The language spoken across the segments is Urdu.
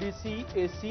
DC, AC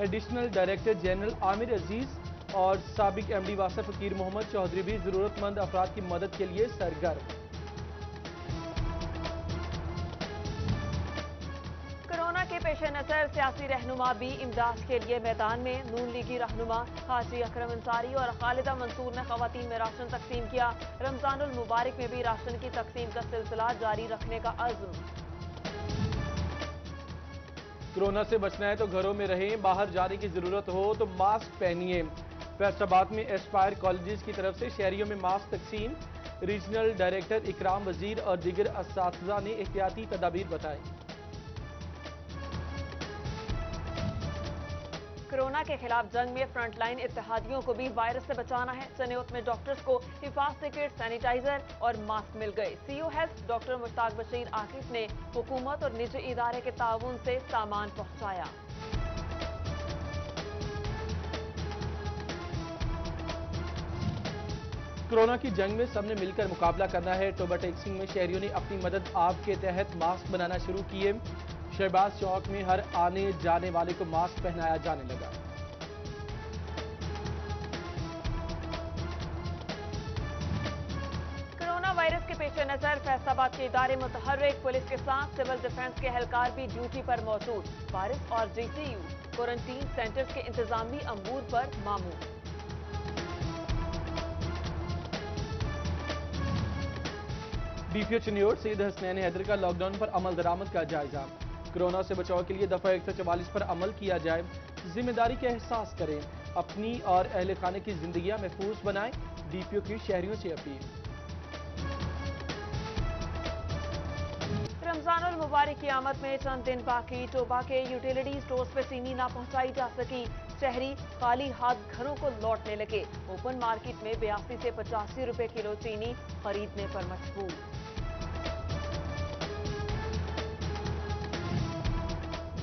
additional director general Amir Aziz اور سابق ایم ڈی واسف فقیر محمد چودھری بھی ضرورت مند افراد کی مدد کے لیے سرگرم۔ کورونا کے پیش نظر سیاسی رہنما بھی امداد کے لیے میدان میں۔ نون لیگی رہنما حاجی اکرم انصاری اور خالدہ منصور نے خواتین میں راشن تقسیم کیا۔ رمضان المبارک میں بھی راشن کی تقسیم کا سلسلہ جاری رکھنے کا عزم۔ کورونا سے بچنا ہے تو گھروں میں رہیں، باہر جانے کی ضرورت ہو تو ماسک پہنیے۔ فیصل آباد میں ایسپائر کالجز کی طرف سے شہریوں میں ماسک تقسیم۔ ریجنل ڈائریکٹر اکرام وزیر اور دیگر اساتذہ نے احتیاطی تدابیر بتائی۔ کورونا کے خلاف جنگ میں فرنٹ لائن اتحادیوں کو بھی وائرس سے بچانا ہے۔ چنیوت میں ڈاکٹرز کو حفاظتی کٹ، سینیٹائزر اور ماسک مل گئے۔ سی او ہیلتھ ڈاکٹر مشتاق بشیر عاکف نے حکومت اور نجی ادارے کے تعاون سے سامان پہنچایا۔ کورونا کی جنگ میں سب نے مل کر مقابلہ کرنا ہے۔ ٹوبہ ٹیکسنگ میں شہریوں نے اپنی مدد آپ کے تحت ماسک بنانا شروع کیے۔ شہباز چوک میں ہر آنے جانے والے کو ماسک پہنایا جانے لگا۔ کورونا وائرس کے پیش نظر فیصل آباد کے ادارے متحرک، پولیس کے ساتھ سول ڈیفنس کے اہلکار بھی ڈیوٹی پر موجود۔ وائرس اور جی سی یو کوارنٹین سینٹرز کے انتظامی امور پر مامور۔ ڈی پی او چنیوٹ سید حسنین حیدر کا لاک ڈاؤن پر عمل درآمد کا جائزہ۔ کورونا سے بچاؤ کے لیے دفعہ 144 پر عمل کیا جائے، ذمہ داری کا احساس کریں، اپنی اور اہل خانے کی زندگیاں محفوظ بنائیں، ڈی پی او کی شہریوں سے اپیل۔ رمضان المبارک کی آمد میں چند دن باقی، ٹوبہ کے یوٹیلیٹی سٹورز پہ چینی نہ پہنچائی جا سکی۔ شہری خالی ہاتھ گھروں کو لوٹنے لگے۔ اوپن مارکیٹ میں 82 سے 85 روپے کلو چینی خریدنے پر مجبور۔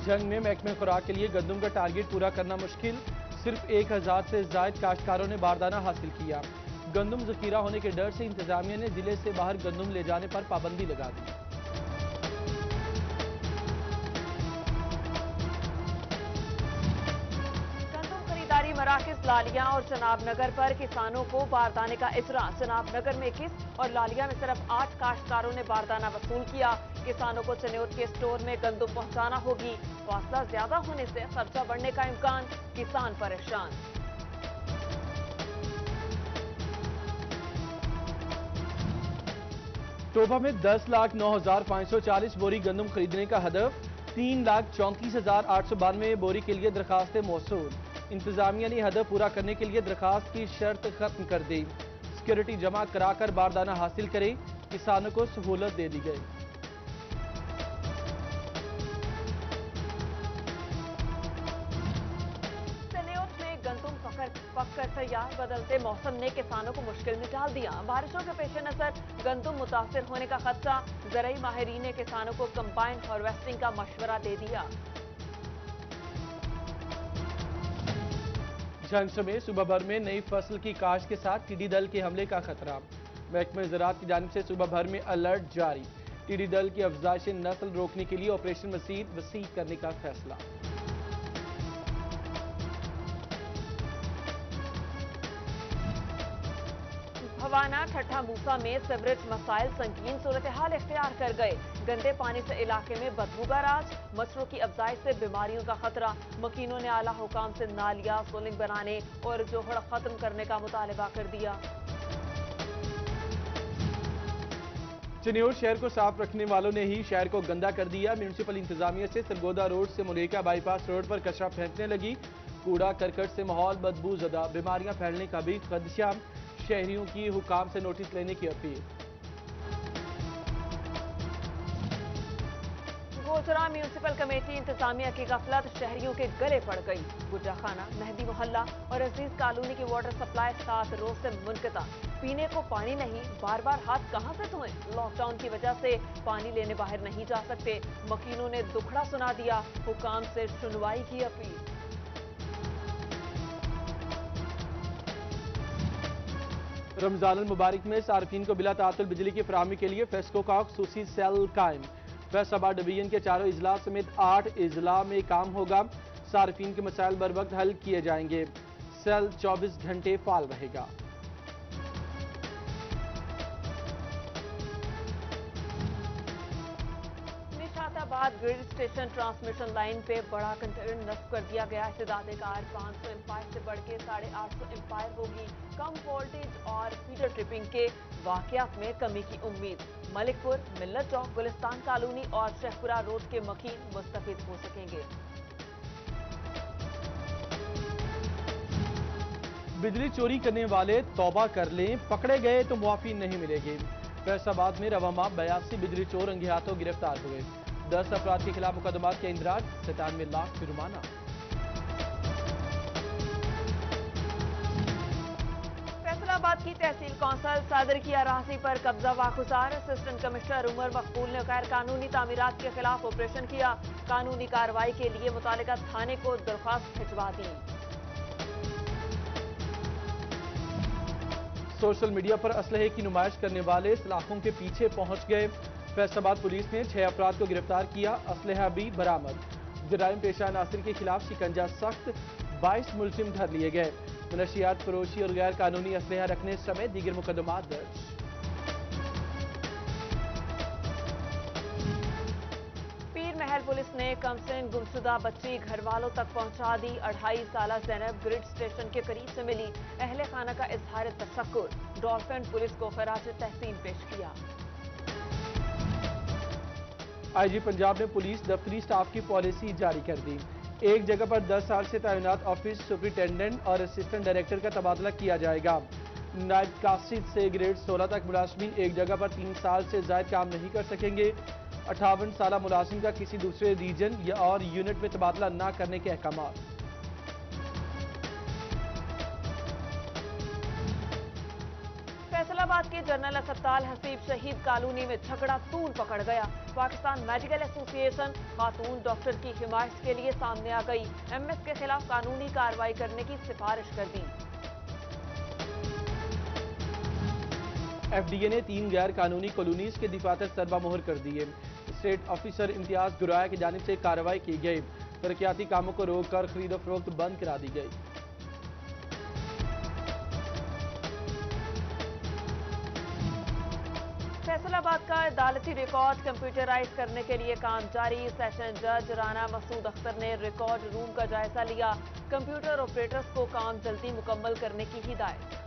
جنگ میں محکمہ خوراک کے لیے گندم کا ٹارگٹ پورا کرنا مشکل، صرف 1000 سے زائد کاشتکاروں نے باردانہ حاصل کیا۔ گندم ذخیرہ ہونے کے ڈر سے انتظامیہ نے ضلع سے باہر گندم لے جانے پر پابندی لگا دی۔ گندم خریداری مراکز لالیاں اور چناب نگر پر کسانوں کو باردانے کا اجرا۔ چناب نگر میں 21 اور لالیاں میں صرف 8 کاشتکاروں نے باردانہ وصول کیا۔ کسانوں کو چنیوت کے سٹور میں گندم پہنچانا ہوگی۔ فاصلہ زیادہ ہونے سے خرچہ بڑھنے کا امکان، کسان پریشان۔ ٹوبہ میں 10,09,540 بوری گندم خریدنے کا ہدف، 3,34,892 بوری کے لیے درخواستیں موصول۔ انتظامیہ نے ہدف پورا کرنے کے لیے درخواست کی شرط ختم کر دی۔ سیکورٹی جمع کرا کر باردانہ حاصل کریں، کسانوں کو سہولت دے دی گئی۔ پک کر تیار، بدلتے موسم نے کسانوں کو مشکل میں ڈال دیا۔ بارشوں کے پیش نظر گندم متاثر ہونے کا خدشہ، زرعی ماہرین نے کسانوں کو کمبائن ہارویسٹنگ کا مشورہ دے دیا۔ جھنگسوں میں صوبہ بھر میں نئی فصل کی کاشت کے ساتھ ٹڈی دل کے حملے کا خطرہ، محکمہ زراعت کی جانب سے صوبہ بھر میں الرٹ جاری۔ ٹڈی دل کی افزائش نسل روکنے کے لیے آپریشن مزید وسیع کرنے کا فیصلہ۔ بھوانا ٹھٹھا موسا میں سیوریج مسائل سنگین صورتحال اختیار کر گئے۔ گندے پانی سے علاقے میں بدبو کا راج، مچھروں کی افزائش سے بیماریوں کا خطرہ۔ مکینوں نے اعلیٰ حکام سے نالیاں سولنگ بنانے اور جوہڑ ختم کرنے کا مطالبہ کر دیا۔ چنیوٹ شہر کو صاف رکھنے والوں نے ہی شہر کو گندا کر دیا۔ میونسپل انتظامیہ سے سرگودا روڈ سے ملیکا بائی پاس روڈ پر کچرا پھینکنے لگی۔ کوڑا کرکٹ سے ماحول بدبو زدہ، بیماریاں پھیلنے کا بھی خدشہ، شہریوں کی حکام سے نوٹس لینے کی اپیل۔ گوجرا میونسپل کمیٹی انتظامیہ کی غفلت شہریوں کے گلے پڑ گئی۔ گجا خانہ، مہدی محلہ اور عزیز کالونی کی واٹر سپلائی 7 روز سے منقطع، پینے کو پانی نہیں، بار بار ہاتھ کہاں سے دھوئیں؟ لاک ڈاؤن کی وجہ سے پانی لینے باہر نہیں جا سکتے، مکینوں نے دکھڑا سنا دیا، حکام سے سنوائی کی اپیل۔ رمضان المبارک میں صارفین کو بلا تعطل بجلی کی فراہمی کے لیے فیسکو کا خصوصی سیل قائم۔ فیصل آباد ڈویژن کے 4 اضلاع سمیت 8 اضلاع میں کام ہوگا۔ صارفین کے مسائل بر وقت حل کیے جائیں گے۔ سیل 24 گھنٹے فعال رہے گا۔ نشات آباد گریڈ اسٹیشن ٹرانسمیشن لائن پہ بڑا کنٹینر نصب کر دیا گیا۔ استعداد کار 500 امپائر سے بڑھ کے 850 امپائر ہوگی۔ کم وولٹیج اور فیڈر ٹرپنگ کے واقعات میں کمی کی امید۔ ملک پور، ملت چوک، گلستان کالونی اور شیخپورہ روڈ کے مکین مستفید ہو سکیں گے۔ بجلی چوری کرنے والے توبہ کر لیں، پکڑے گئے تو معافی نہیں ملے گی۔ فیصل آباد میں رواں ماہ 82 بجلی چور رنگے ہاتھوں گرفتار ہوئے۔ 10 افراد کے خلاف مقدمات کے اندراج، 97 لاکھ جرمانہ۔ فیصل آباد کی تحصیل کونسل صدر کی اراضی پر قبضہ واگزار۔ اسسٹنٹ کمشنر عمر مقبول نے غیر قانونی تعمیرات کے خلاف آپریشن کیا۔ قانونی کارروائی کے لیے متعلقہ تھانے کو درخواست بھجوا دی۔ سوشل میڈیا پر اسلحے کی نمائش کرنے والے سلاخوں کے پیچھے پہنچ گئے۔ فیصل آباد پولیس نے 6 افراد کو گرفتار کیا، اسلحہ بھی برآمد۔ جرائم پیشہ عناصر کے خلاف شکنجہ سخت، 22 ملزم دھر لیے گئے۔ منشیات فروشی اور غیر قانونی اسلحہ رکھنے سمیت دیگر مقدمات درج۔ پیر محل پولیس نے کمسن گمشدہ بچی گھر والوں تک پہنچا دی۔ 2.5 سالہ زینب گریڈ اسٹیشن کے قریب سے ملی۔ اہل خانہ کا اظہار تشکر۔ ڈولفن پولیس کو خراج تحسین پیش کیا۔ آئی جی پنجاب نے پولیس دفتری سٹاف کی پالیسی جاری کر دی۔ ایک جگہ پر 10 سال سے تعینات آفس سپرنٹینڈنٹ اور اسسٹنٹ ڈائریکٹر کا تبادلہ کیا جائے گا۔ نائب قاصد سے گریڈ 16 تک ملازمین ایک جگہ پر 3 سال سے زائد کام نہیں کر سکیں گے۔ 58 سالہ ملازم کا کسی دوسرے ریجن یا اور یونٹ میں تبادلہ نہ کرنے کے احکامات۔ فیصل آباد کے جنرل اسپتال حسیب شہید کالونی میں جھگڑا طول پکڑ گیا۔ پاکستان میڈیکل ایسوسی ایشن خاتون ڈاکٹر کی حمایت کے لیے سامنے آ گئی۔ ایم ایس کے خلاف قانونی کارروائی کرنے کی سفارش کر دی۔ ایف ڈی اے نے 3 غیر قانونی کالونیز کے دفاتر سربا مہر کر دیے۔ اسٹیٹ آفیسر امتیاز گرایا کی جانب سے کارروائی کی گئی۔ ترقیاتی کاموں کو روک کر خرید و فروخت بند کرا دی گئی۔ فیصل آباد کا عدالتی ریکارڈ کمپیوٹرائز کرنے کے لیے کام جاری۔ سیشن جج رانا مسعود اختر نے ریکارڈ روم کا جائزہ لیا۔ کمپیوٹر آپریٹرز کو کام جلدی مکمل کرنے کی ہدایت۔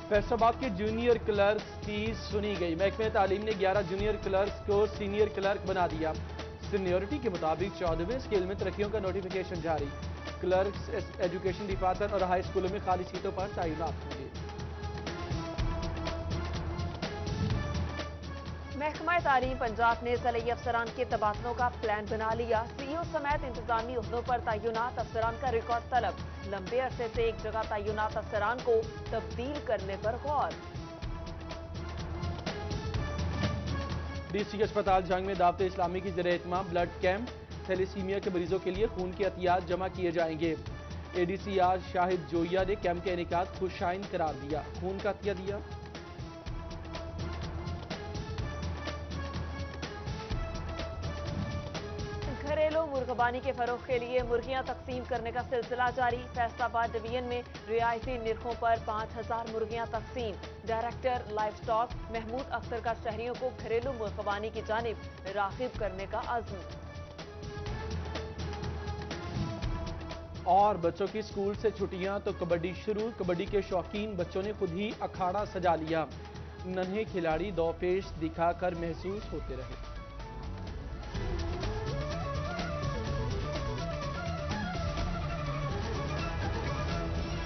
فیصل آباد کے جونیئر کلرکس کی سنی گئی۔ محکمہ تعلیم نے 11 جونیئر کلرکس کو سینئر کلرک بنا دیا۔ سینیورٹی کے مطابق 14ویں اسکیل میں ترقیوں کا نوٹیفیکیشن جاری۔ کلرکس ایجوکیشن ڈپارٹمنٹ اور ہائی اسکولوں میں خالی سیٹوں پر تعینات ہوں گے۔ محکمہ تعلیم پنجاب نے ضلعی افسران کے تبادلوں کا پلان بنا لیا۔ سی او سمیت انتظامی عہدوں پر تعینات افسران کا ریکارڈ طلب۔ لمبے عرصے سے ایک جگہ تعینات افسران کو تبدیل کرنے پر غور۔ ڈی سی اسپتال جنگ میں دعوت اسلامی کی زیر اہتمام بلڈ کیمپ۔ تھیلیسیمیا کے مریضوں کے لیے خون کے عطیات جمع کیے جائیں گے۔ اے ڈی سی آج شاہد جویا نے کیمپ کے انعقاد خوشائن قرار دیا۔ خون کا عطیہ دیا۔ گھریلو مرغبانی کے فروغ کے لیے مرغیاں تقسیم کرنے کا سلسلہ جاری۔ فیصل آباد ڈویژن میں رعایتی نرخوں پر 5000 مرغیاں تقسیم۔ Director livestock Mahmood Akhtar کا شہریوں کو گھریلو مرغبانی کی جانب راغب کرنے کا عزم۔ اور بچوں کی اسکول سے چھٹیاں تو کبڈی شروع۔ کبڈی کے شوقین بچوں نے خود ہی اکھاڑا سجا لیا۔ ننھے کھلاڑی دو پیش دکھا کر محسوس ہوتے رہے۔